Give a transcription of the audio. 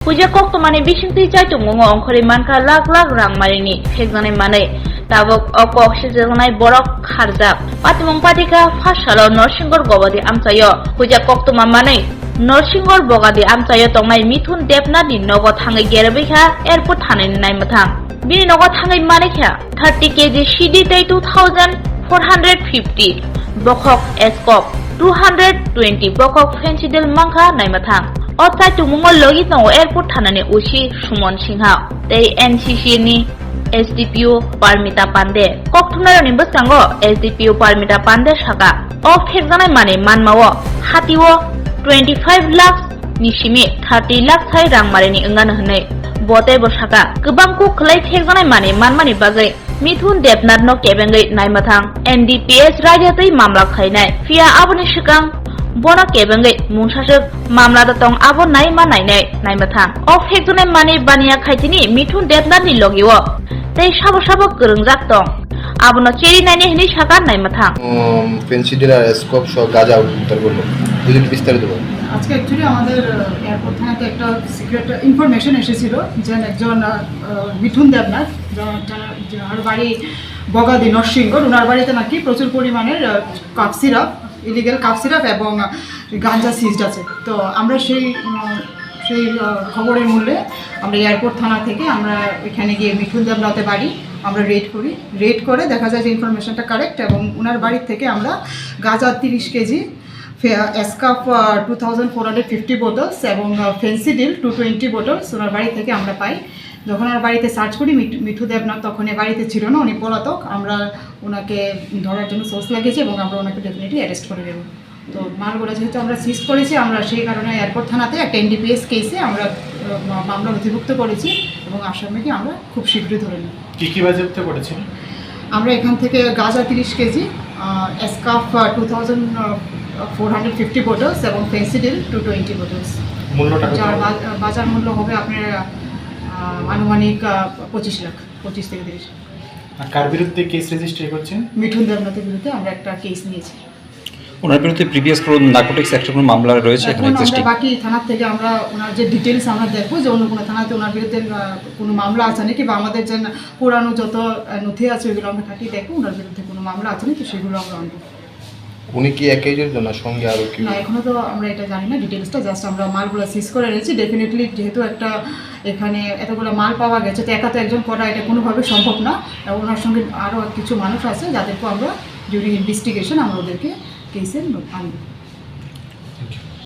Huijak Koktwmani Bisingtwi Chaitungo Ongkhori Manka Lakh Rangmarini Pheknai Manwi Tabok Okok Sijaknai Borok Kharjak Patimong Patika Phasalo Norsinghor Gobadi Amchayo Huijak Koktwmani Manwi Norsinghor Bogadi Amchayo Tongnai Mithun Debnani Nogo Thangai Gerbikha Airport Thanai Naimathang Bini Nogo Thangai Manikha 30 kg CD Tei 2450 Bokok Eskop 220 Bokok Fencidel Mangkha Naimathang Otsai Tumungo Logi Tongo Airport Thanani Ushi Sumon Singha Tei NCC ni SDPO Parmita Pande Koktwmani Bwsango SDPO Parmita Pande Saka O Pheknai Mani Manmao Hatiwo 25 lakhs Nishimi 30 lakhs Sai Rangmarini Ungan Hnai Bote Bosaka Kwbang ku Khlai Pheknai Mani Manmani Bagai Mithun Debnat no Kwbang Naimathang NDPS Rajatei Mamla Khainai Fia Aboni Shikang Bona Kwbang Mungsasuk Mamla Tong Abo Naima Nainai Naimathang O Pheknai Mani Bania Khaitini Mithun Debnat ni Logiwo Tei Sabo Gurungjak Tong Abono Cheri Naini Hini Shaka Naimathang Phensedyl আর স্কোপ সহ গাঁজা উদ্ধার করলো যদি বিস্তারিত বলুন। আজকে অ্যাকচুয়ালি আমাদের এয়ারপোর্ট থেকে একটা সিক্রেট ইনফরমেশন এসেছিল যে একজন মিঠুন দেবনাথ যার বাড়ি বগাদি নরসিংগড় ওনার বাড়িতে নাকি প্রচুর পরিমাণের cough syrup illegal cough syrup এবং গাঁজা সিজড আছে। তো আমরা সেই খবরের মূল্যে আমরা এয়ারপোর্ট থানা থেকে আমরা এখানে গিয়ে মিঠুন দেবনাথের বাড়ি আমরা রেড করে দেখা যায় যে ইনফরমেশনটা কারেক্ট এবং ওনার বাড়ির থেকে আমরা গাঁজা 30 কেজি এসকাপ 2450 বোতলস এবং ফেন্সিডিল 220 বোতলস ওনার বাড়ি থেকে আমরা পাই। যখন ওনার বাড়িতে সার্চ করি মিঠু দেবনাথ তখন এ বাড়িতে ছিল না, উনি পলাতক। আমরা ওনাকে ধরার জন্য সোর্স লাগিয়েছি এবং আমরা ওনাকে ডেফিনেটলি অ্যারেস্ট করে দেবো। তো মালগুলো যেহেতু আমরা সিজ করেছি আমরা সেই কারণে এয়ারপোর্ট থানাতে একটা NDPS কেসে আমরা মামলা নথিভুক্ত করেছি এবং আসামিকে আমরা খুব শীঘ্রই ধরে নিই। কী বাজেয়াপ্ত করেছেন? আমরা এখান থেকে গাঁজা 30 কেজি এসকাফ 2450 বোতলস এবং ফেন্সিডিল 220 বোতলস। যার বাজার মূল্য হবে আপনার আনুমানিক 25 লাখ 25 থেকে 30। আর কার বিরুদ্ধে কেস রেজিস্টার করছেন? মিঠুন দেবনাথের বিরুদ্ধে আমরা একটা কেস নিয়েছি। ওনার বিরুদ্ধে প্রিভিয়াস কোনো নার্কোটিক্স অ্যাক্টের কোনো মামলা রয়েছে এখানে এক্সিস্টিং? বাকি থানা থেকে আমরা ওনার যে ডিটেইলস আমরা দেখবো যে অন্য কোনো থানাতে ওনার বিরুদ্ধে কোনো মামলা আছে নাকি বা আমাদের যে পুরানো যত নথি আছে ওইগুলো আমরা কাটিয়ে দেখবো ওনার বিরুদ্ধে কোনো মামলা আছে নাকি সেগুলো আমরা আনবো। উনি কি একাই জড়িত না সঙ্গে আরো কি? না এখনো তো আমরা এটা জানি না ডিটেইলসটা, জাস্ট আমরা মালগুলো সিজ করে এনেছি। ডেফিনেটলি যেহেতু একটা এখানে এতগুলো মাল পাওয়া গেছে তো একা তো একজন করা এটা কোনোভাবে সম্ভব না। ওনার সঙ্গে আরও কিছু মানুষ আছে যাদেরকে আমরা ডিউরিং ইনভেস্টিগেশন আমরা ওদেরকে কেসে আনবো।